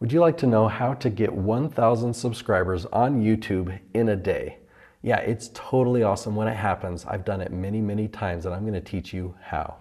Would you like to know how to get 1,000 subscribers on YouTube in a day? Yeah, it's totally awesome when it happens. I've done it many, many times, and I'm going to teach you how.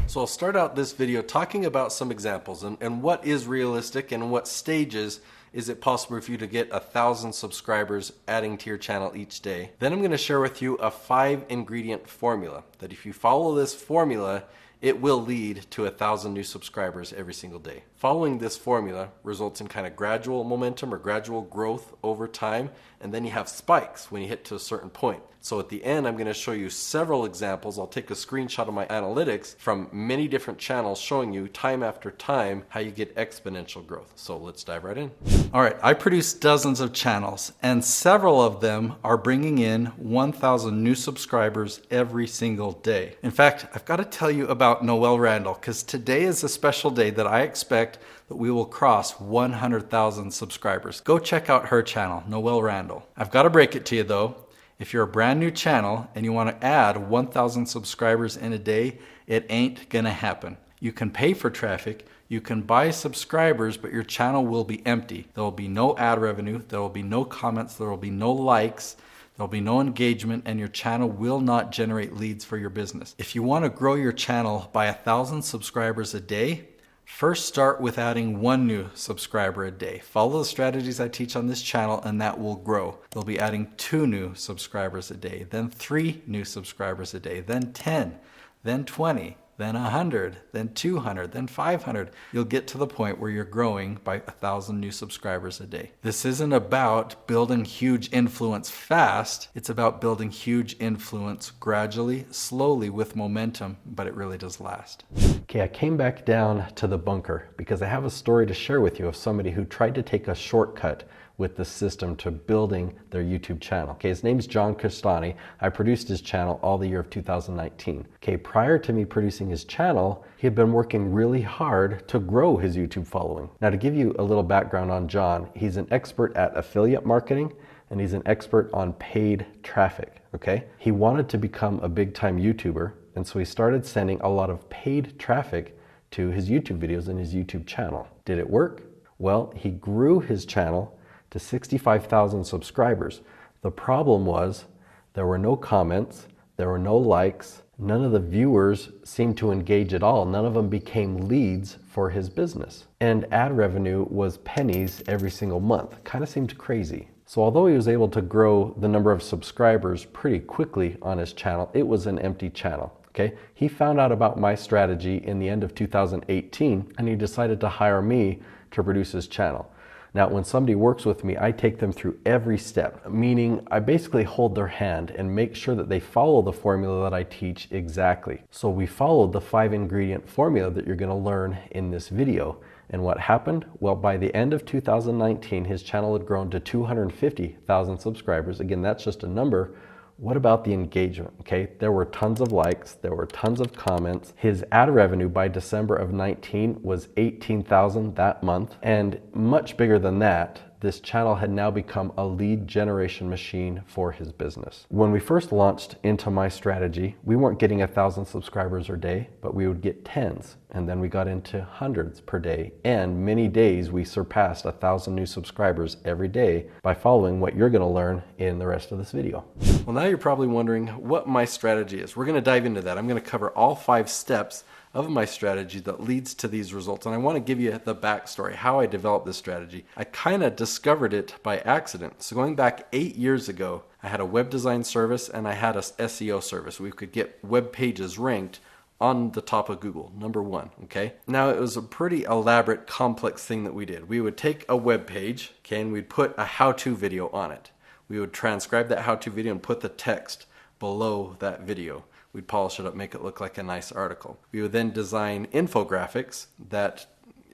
So I'll start out this video talking about some examples and what is realistic and what stages is it possible for you to get 1,000 subscribers adding to your channel each day. Then I'm going to share with you a 5-ingredient formula that if you follow this formula, it will lead to 1,000 new subscribers every single day. Following this formula results in kind of gradual momentum or gradual growth over time, and then you have spikes when you hit to a certain point. So at the end, I'm going to show you several examples. I'll take a screenshot of my analytics from many different channels showing you time after time how you get exponential growth. So let's dive right in. All right, I produce dozens of channels, and several of them are bringing in 1,000 new subscribers every single day. In fact, I've got to tell you about Noelle Randall, because today is a special day that I expect that we will cross 100,000 subscribers. Go check out her channel, Noelle Randall. I've got to break it to you though. If you're a brand new channel and you want to add 1,000 subscribers in a day, it ain't gonna happen. You can pay for traffic, you can buy subscribers, but your channel will be empty. There will be no ad revenue, there will be no comments, there will be no likes, there'll be no engagement, and your channel will not generate leads for your business. If you want to grow your channel by 1,000 subscribers a day, first start with adding 1 new subscriber a day. Follow the strategies I teach on this channel and that will grow. They'll be adding 2 new subscribers a day, then 3 new subscribers a day, then 10, then 20, then 100, then 200, then 500. You'll get to the point where you're growing by 1,000 new subscribers a day. This isn't about building huge influence fast. It's about building huge influence gradually, slowly with momentum, but it really does last. Okay, I came back down to the bunker because I have a story to share with you of somebody who tried to take a shortcut with the system to building their YouTube channel. Okay, his name's John Castani. I produced his channel all the year of 2019. Okay, prior to me producing his channel, he had been working really hard to grow his YouTube following. Now, to give you a little background on John, he's an expert at affiliate marketing and he's an expert on paid traffic, okay? He wanted to become a big-time YouTuber, and so he started sending a lot of paid traffic to his YouTube videos and his YouTube channel. Did it work? Well, he grew his channel to 65,000 subscribers. The problem was there were no comments, there were no likes, none of the viewers seemed to engage at all. None of them became leads for his business. And ad revenue was pennies every single month. Kind of seemed crazy. So although he was able to grow the number of subscribers pretty quickly on his channel, it was an empty channel. Okay? He found out about my strategy in the end of 2018 and he decided to hire me to produce his channel. Now, when somebody works with me, I take them through every step, meaning I basically hold their hand and make sure that they follow the formula that I teach exactly. So we followed the 5-ingredient formula that you're going to learn in this video. And what happened? Well, by the end of 2019, his channel had grown to 250,000 subscribers. Again, that's just a number. What about the engagement? Okay, there were tons of likes, there were tons of comments. His ad revenue by December of 19 was 18,000 that month, and much bigger than that, this channel had now become a lead generation machine for his business. When we first launched into my strategy, we weren't getting 1,000 subscribers a day, but we would get tens, and then we got into hundreds per day, and many days we surpassed 1,000 new subscribers every day by following what you're going to learn in the rest of this video. Well, now you're probably wondering what my strategy is. We're going to dive into that. I'm going to cover all 5 steps of my strategy that leads to these results. And I want to give you the backstory, how I developed this strategy. I kind of discovered it by accident. So going back 8 years ago, I had a web design service and I had a SEO service. We could get web pages ranked on the top of Google, #1, okay? Now, it was a pretty elaborate, complex thing that we did. We would take a web page, okay, and we'd put a how-to video on it. We would transcribe that how-to video and put the text below that video. We'd polish it up, make it look like a nice article. We would then design infographics that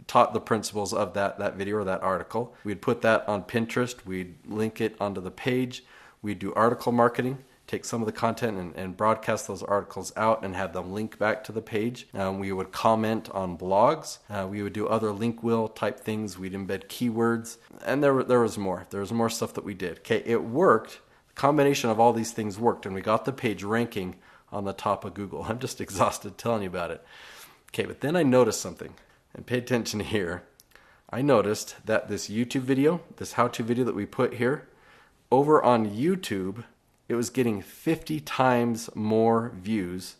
taught the principles of that video or that article. We'd put that on Pinterest. We'd link it onto the page. We'd do article marketing, take some of the content and broadcast those articles out and have them link back to the page. We would comment on blogs. We would do other link wheel type things. We'd embed keywords. And there was more. There was more stuff that we did. Okay, it worked. Combination of all these things worked, and we got the page ranking on the top of Google. I'm just exhausted telling you about it. Okay, but then I noticed something, and pay attention here. I noticed that this YouTube video, this how-to video that we put here, over on YouTube, it was getting 50 times more views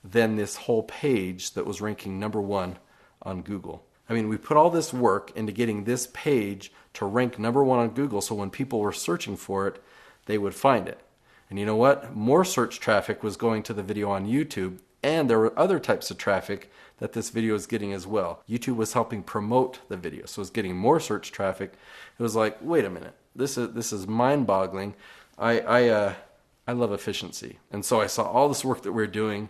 than this whole page that was ranking #1 on Google. I mean, we put all this work into getting this page to rank #1 on Google, so when people were searching for it, they would find it. And you know what? More search traffic was going to the video on YouTube, and there were other types of traffic that this video is getting as well. YouTube was helping promote the video, so it's getting more search traffic. It was like, wait a minute, this is mind-boggling. I love efficiency. And so I saw all this work that we're doing,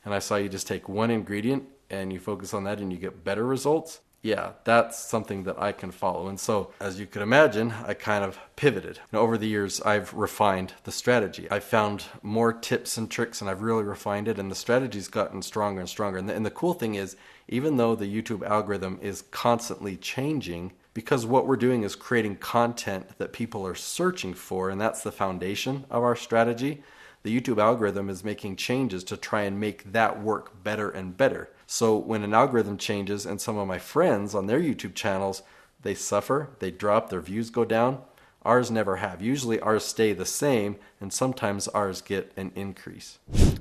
and I saw you just take one ingredient and you focus on that and you get better results. Yeah, that's something that I can follow. And so, as you could imagine, I kind of pivoted. And over the years, I've refined the strategy. I've found more tips and tricks, and I've really refined it, and the strategy's gotten stronger and stronger. And the cool thing is, even though the YouTube algorithm is constantly changing, because what we're doing is creating content that people are searching for, and that's the foundation of our strategy, the YouTube algorithm is making changes to try and make that work better and better. So when an algorithm changes, and some of my friends on their YouTube channels, they suffer, they drop, their views go down, ours never have. Usually ours stay the same, and sometimes ours get an increase.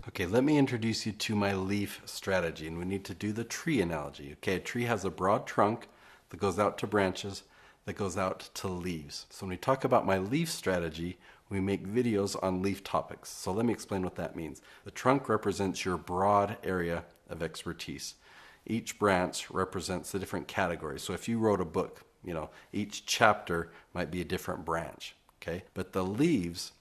Okay, let me introduce you to my leaf strategy, and we need to do the tree analogy. Okay, a tree has a broad trunk that goes out to branches, that goes out to leaves. So when we talk about my leaf strategy, we make videos on leaf topics. So let me explain what that means. The trunk represents your broad area of expertise. Each branch represents the different categories. So if you wrote a book, each chapter might be a different branch, okay? But the leaves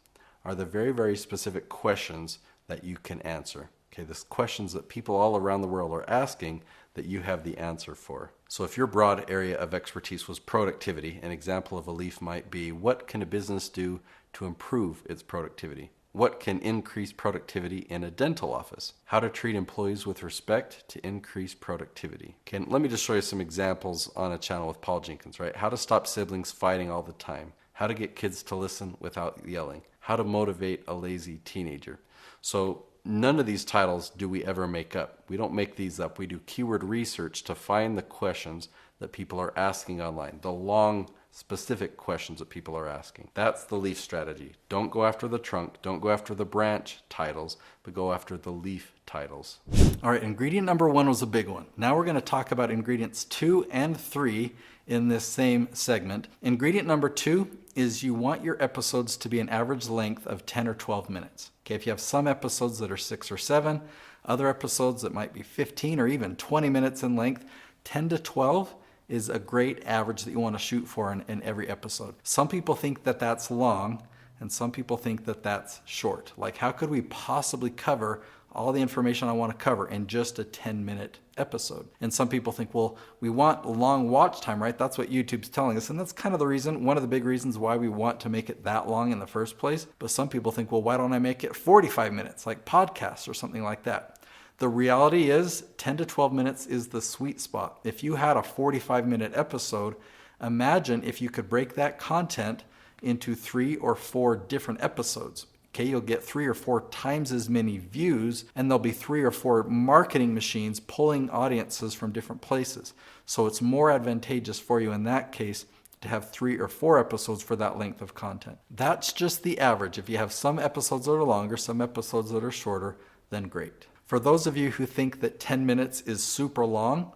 are the very, very specific questions that you can answer. Okay, the questions that people all around the world are asking that you have the answer for. So if your broad area of expertise was productivity, an example of a leaf might be, what can a business do to improve its productivity? What can increase productivity in a dental office? How to treat employees with respect to increase productivity. Okay, let me just show you some examples on a channel with Paul Jenkins, right? How to stop siblings fighting all the time. How to get kids to listen without yelling. How to motivate a lazy teenager. So none of these titles do we ever make up. We don't make these up. We do keyword research to find the questions that people are asking online, the long, specific questions that people are asking. That's the leaf strategy. Don't go after the trunk, don't go after the branch titles, but go after the leaf titles. All right, ingredient #1 was a big one. Now we're going to talk about ingredients 2 and 3 in this same segment. Ingredient #2 is you want your episodes to be an average length of 10 or 12 minutes. Okay, if you have some episodes that are 6 or 7, other episodes that might be 15 or even 20 minutes in length, 10 to 12 is a great average that you want to shoot for in every episode. Some people think that that's long, and some people think that that's short. Like, how could we possibly cover all the information I want to cover in just a 10-minute episode? And some people think, well, we want long watch time, right? That's what YouTube's telling us. And that's kind of the reason, one of the big reasons why we want to make it that long in the first place. But some people think, well, why don't I make it 45 minutes, like podcasts or something like that? The reality is 10 to 12 minutes is the sweet spot. If you had a 45-minute episode, imagine if you could break that content into 3 or 4 different episodes. Okay, you'll get 3 or 4 times as many views, and there'll be 3 or 4 marketing machines pulling audiences from different places. So it's more advantageous for you in that case to have 3 or 4 episodes for that length of content. That's just the average. If you have some episodes that are longer, some episodes that are shorter, then great. For those of you who think that 10 minutes is super long,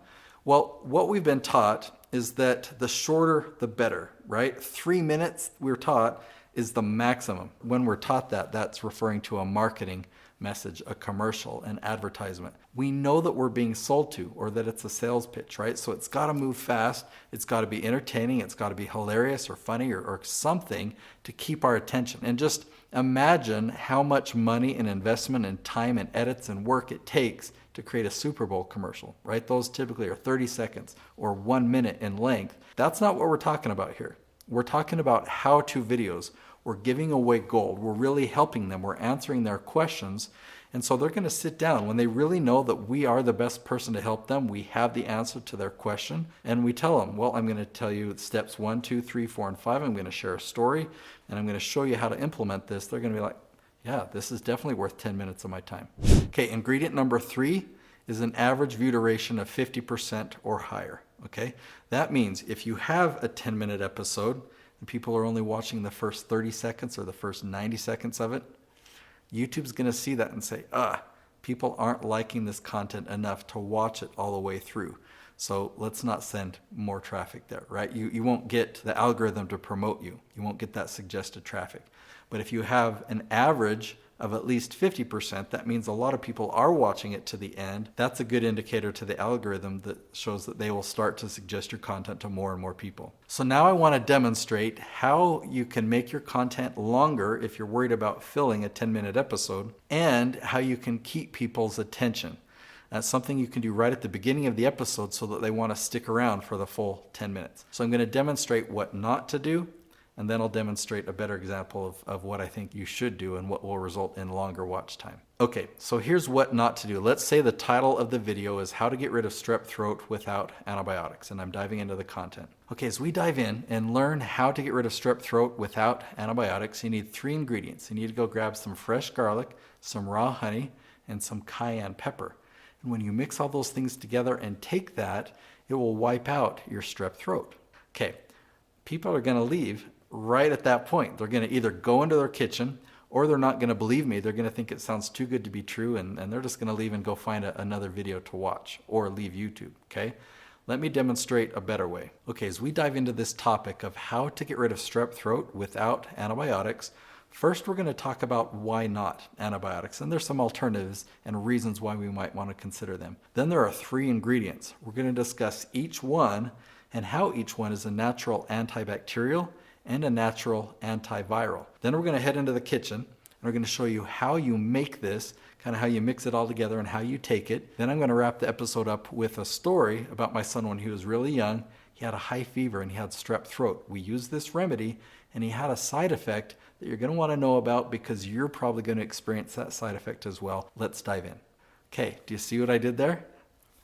well, what we've been taught is that the shorter the better, right? 3 minutes, we're taught, is the maximum. When we're taught that, that's referring to a marketing message, a commercial, an advertisement. We know that we're being sold to, or that it's a sales pitch, right? So it's got to move fast, it's got to be entertaining, it's got to be hilarious or funny or something to keep our attention. And just imagine how much money and investment and time and edits and work it takes to create a Super Bowl commercial, right? Those typically are 30 seconds or 1 minute in length. That's not what we're talking about here. We're talking about how-to videos We're giving away gold. We're really helping them. We're answering their questions. And so they're going to sit down when they really know that we are the best person to help them. We have the answer to their question. And we tell them, well, I'm going to tell you steps 1, 2, 3, 4, and 5. I'm going to share a story and I'm going to show you how to implement this. They're going to be like, yeah, this is definitely worth 10 minutes of my time. Okay, ingredient number 3 is an average view duration of 50% or higher. Okay, that means if you have a 10-minute episode and people are only watching the first 30 seconds or the first 90 seconds of it, YouTube's going to see that and say, people aren't liking this content enough to watch it all the way through. So let's not send more traffic there, right? You won't get the algorithm to promote you. You won't get that suggested traffic. But if you have an average of at least 50%, that means a lot of people are watching it to the end. That's a good indicator to the algorithm that shows that they will start to suggest your content to more and more people. So now I want to demonstrate how you can make your content longer if you're worried about filling a 10-minute episode, and how you can keep people's attention. That's something you can do right at the beginning of the episode so that they want to stick around for the full 10 minutes. So I'm going to demonstrate what not to do, and then I'll demonstrate a better example of what I think you should do and what will result in longer watch time. Okay, so here's what not to do. Let's say the title of the video is how to get rid of strep throat without antibiotics, and I'm diving into the content. Okay, as we dive in and learn how to get rid of strep throat without antibiotics, you need 3 ingredients. You need to go grab some fresh garlic, some raw honey, and some cayenne pepper. And when you mix all those things together and take that, it will wipe out your strep throat. Okay, people are going to leave right at that point. They're going to either go into their kitchen, or they're not going to believe me. They're going to think it sounds too good to be true, and they're just going to leave and go find another video to watch, or leave YouTube, okay? Let me demonstrate a better way. Okay, as we dive into this topic of how to get rid of strep throat without antibiotics, first we're going to talk about why not antibiotics, and there's some alternatives and reasons why we might want to consider them. Then there are 3 ingredients. We're going to discuss each one and how each one is a natural antibacterial and a natural antiviral. Then we're going to head into the kitchen and we're going to show you how you make this, kind of how you mix it all together and how you take it. Then I'm going to wrap the episode up with a story about my son when he was really young. He had a high fever and he had strep throat. We used this remedy and he had a side effect that you're going to want to know about because you're probably going to experience that side effect as well. Let's dive in. Okay, do you see what I did there?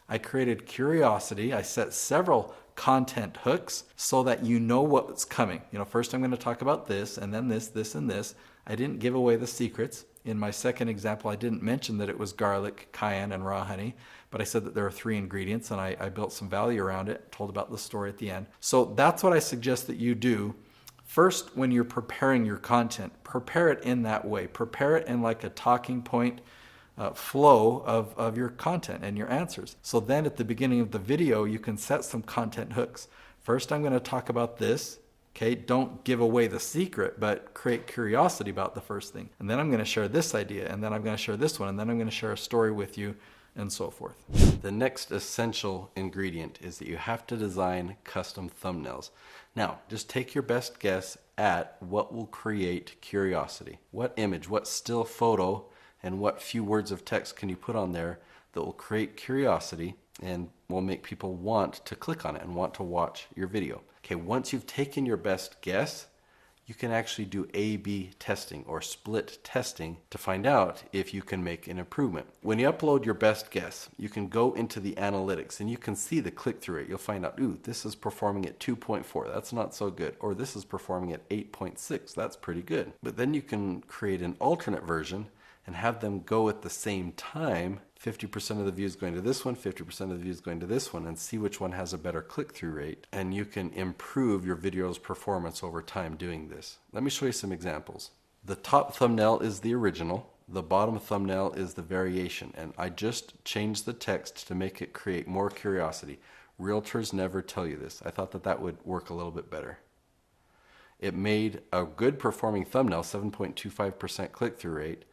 I created curiosity. I set several content hooks so that you know what's coming. First I'm going to talk about this, and then this, this, and this. I didn't give away the secrets. In my second example, I didn't mention that it was garlic, cayenne, and raw honey, but I said that there are 3 ingredients, and I built some value around it, told about the story at the end. So that's what I suggest that you do. First, when you're preparing your content, prepare it in that way. Prepare it in like a talking point flow of your content and your answers. So then at the beginning of the video, you can set some content hooks. First, I'm going to talk about this. Okay, don't give away the secret, but create curiosity about the first thing. And then I'm going to share this idea, and then I'm going to share this one, and then I'm going to share a story with you, and so forth. The next essential ingredient is that you have to design custom thumbnails. Now, just take your best guess at what will create curiosity. What image, what still photo, and what few words of text can you put on there that will create curiosity and will make people want to click on it and want to watch your video. Okay, once you've taken your best guess, you can actually do A/B testing or split testing to find out if you can make an improvement. When you upload your best guess, you can go into the analytics and you can see the click-through rate. You'll find out, ooh, this is performing at 2.4, that's not so good. Or this is performing at 8.6, that's pretty good. But then you can create an alternate version and have them go at the same time, 50% of the views going to this one, 50% of the views going to this one, and see which one has a better click-through rate. And you can improve your video's performance over time doing this. Let me show you some examples. The top thumbnail is the original. The bottom thumbnail is the variation. And I just changed the text to make it create more curiosity. Realtors never tell you this. I thought that that would work a little bit better. It made a good performing thumbnail, 7.25% click-through rate,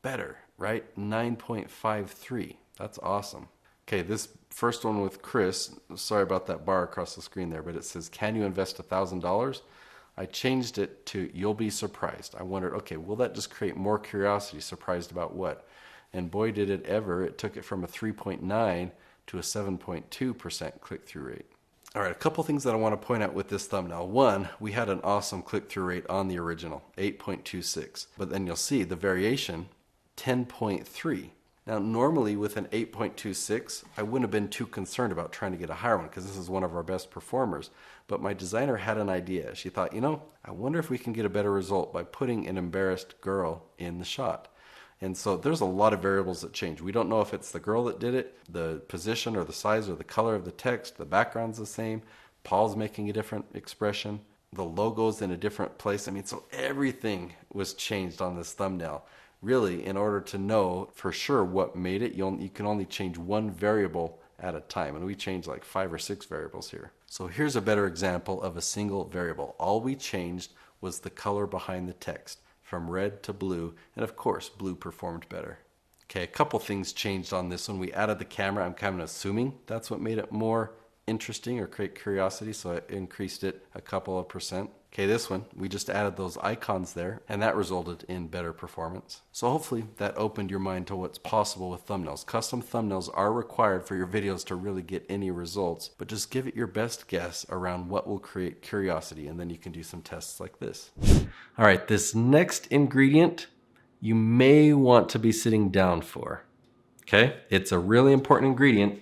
better, right? 9.53. That's awesome. Okay, this first one with Chris, sorry about that bar across the screen there, but it says, can you invest $1,000? I changed it to, you'll be surprised. I wondered, okay, will that just create more curiosity? Surprised about what? And boy, did it ever. It took it from a 3.9 to a 7.2% click-through rate. All right, a couple things that I want to point out with this thumbnail. One, we had an awesome click-through rate on the original, 8.26. But then you'll see the variation, 10.3. Now, normally with an 8.26, I wouldn't have been too concerned about trying to get a higher one because this is one of our best performers. But my designer had an idea. She thought, I wonder if we can get a better result by putting an embarrassed girl in the shot. And so there's a lot of variables that change. We don't know if it's the girl that did it, the position or the size or the color of the text, the background's the same, Paul's making a different expression, the logo's in a different place. So everything was changed on this thumbnail. Really, in order to know for sure what made it, you can only change one variable at a time. And we changed like 5 or 6 variables here. So here's a better example of a single variable. All we changed was the color behind the text, from red to blue, and of course blue performed better. Okay, a couple things changed on this one. We added the camera. I'm kind of assuming that's what made it more interesting or create curiosity, so I increased it a couple of percent. Okay, this one, we just added those icons there, and that resulted in better performance. So hopefully that opened your mind to what's possible with thumbnails. Custom thumbnails are required for your videos to really get any results, but just give it your best guess around what will create curiosity, and then you can do some tests like this. All right, this next ingredient you may want to be sitting down for. Okay, it's a really important ingredient.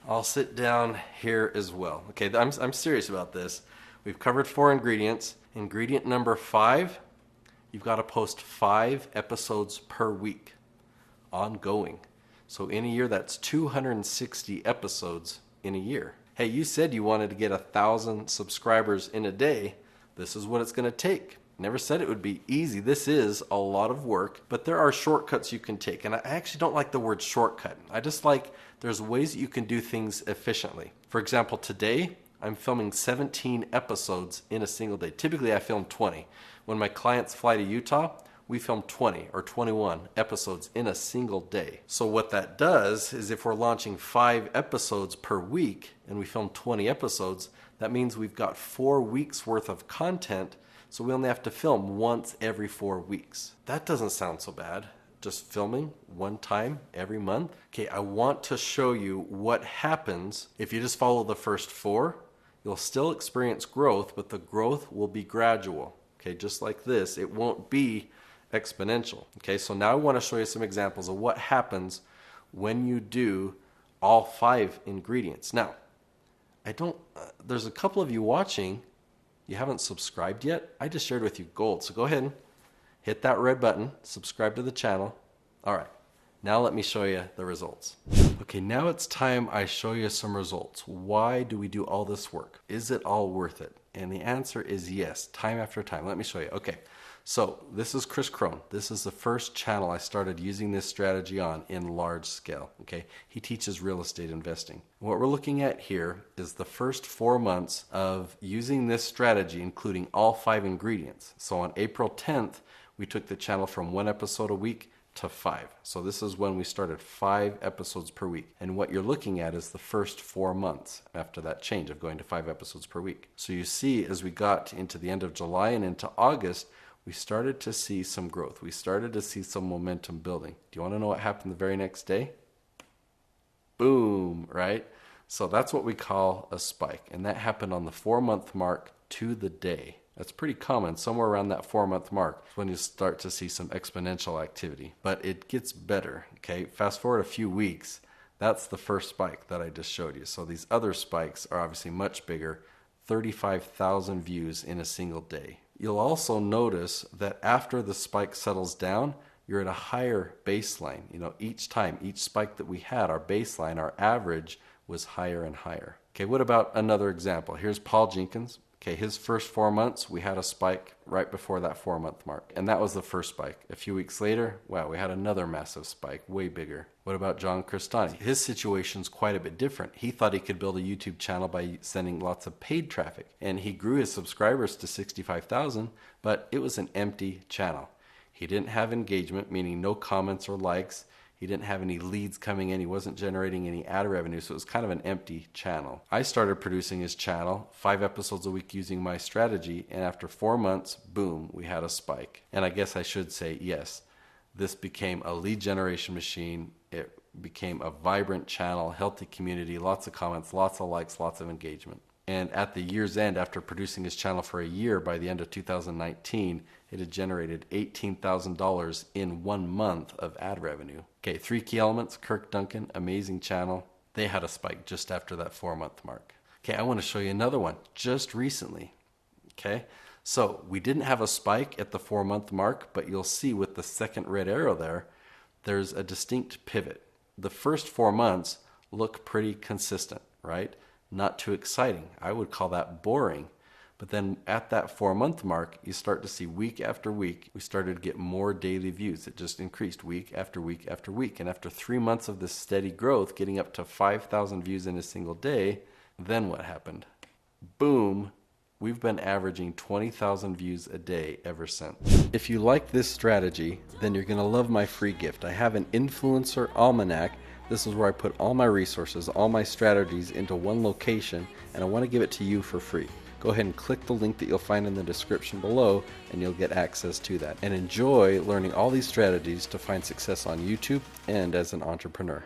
I'll sit down here as well. Okay, I'm serious about this. We've covered 4 ingredients. Ingredient number 5, you've got to post 5 episodes per week, ongoing. So in a year, that's 260 episodes in a year. Hey, you said you wanted to get 1,000 subscribers in a day. This is what it's going to take. Never said it would be easy. This is a lot of work, but there are shortcuts you can take. And I actually don't like the word shortcut. I just like there's ways that you can do things efficiently. For example, today, I'm filming 17 episodes in a single day. Typically, I film 20. When my clients fly to Utah, we film 20 or 21 episodes in a single day. So what that does is if we're launching 5 episodes per week and we film 20 episodes, that means we've got 4 weeks worth of content, so we only have to film once every 4 weeks. That doesn't sound so bad. Just filming one time every month. Okay, I want to show you what happens if you just follow the first 4. You'll still experience growth, but the growth will be gradual. Okay, just like this, it won't be exponential. Okay, so now I want to show you some examples of what happens when you do all 5 ingredients. Now, there's a couple of you watching, you haven't subscribed yet. I just shared with you gold, so go ahead and hit that red button, subscribe to the channel. All right, now let me show you the results. Okay, now it's time I show you some results. Why do we do all this work? Is it all worth it? And the answer is yes, time after time. Let me show you. Okay, so this is Chris Crone. This is the first channel I started using this strategy on in large scale. Okay, he teaches real estate investing. What we're looking at here is the first 4 months of using this strategy, including all 5 ingredients. So on April 10th, we took the channel from 1 episode a week to 5. So this is when we started 5 episodes per week. And what you're looking at is the first 4 months after that change of going to 5 episodes per week. So you see, as we got into the end of July and into August, we started to see some growth. We started to see some momentum building. Do you want to know what happened the very next day? Boom, right? So that's what we call a spike. And that happened on the 4-month mark to the day. That's pretty common. Somewhere around that 4-month mark is when you start to see some exponential activity. But it gets better, okay? Fast forward a few weeks, that's the first spike that I just showed you. So these other spikes are obviously much bigger, 35,000 views in a single day. You'll also notice that after the spike settles down, you're at a higher baseline. Each time, each spike that we had, our baseline, our average was higher and higher. Okay, what about another example? Here's Paul Jenkins. Okay, his first 4 months, we had a spike right before that 4-month mark. And that was the first spike. A few weeks later, wow, we had another massive spike, way bigger. What about John Cristani? His situation's quite a bit different. He thought he could build a YouTube channel by sending lots of paid traffic. And he grew his subscribers to 65,000, but it was an empty channel. He didn't have engagement, meaning no comments or likes. He didn't have any leads coming in. He wasn't generating any ad revenue, so it was kind of an empty channel. I started producing his channel, 5 episodes a week using my strategy, and after 4 months, boom, we had a spike. And I guess I should say, yes, this became a lead generation machine. It became a vibrant channel, healthy community, lots of comments, lots of likes, lots of engagement. And at the year's end, after producing his channel for a year, by the end of 2019, it had generated $18,000 in 1 month of ad revenue. Okay, 3 key elements. Kirk Duncan, amazing channel. They had a spike just after that 4-month mark. Okay, I want to show you another one just recently. Okay, so we didn't have a spike at the 4-month mark, but you'll see with the second red arrow there, there's a distinct pivot. The first 4 months look pretty consistent, right? Not too exciting. I would call that boring. But then at that 4-month mark, you start to see week after week, we started to get more daily views. It just increased week after week after week. And after 3 months of this steady growth, getting up to 5,000 views in a single day, then what happened? Boom. We've been averaging 20,000 views a day ever since. If you like this strategy, then you're going to love my free gift. I have an Influencer Almanac. This is where I put all my resources, all my strategies into one location, and I want to give it to you for free. Go ahead and click the link that you'll find in the description below, and you'll get access to that. And enjoy learning all these strategies to find success on YouTube and as an entrepreneur.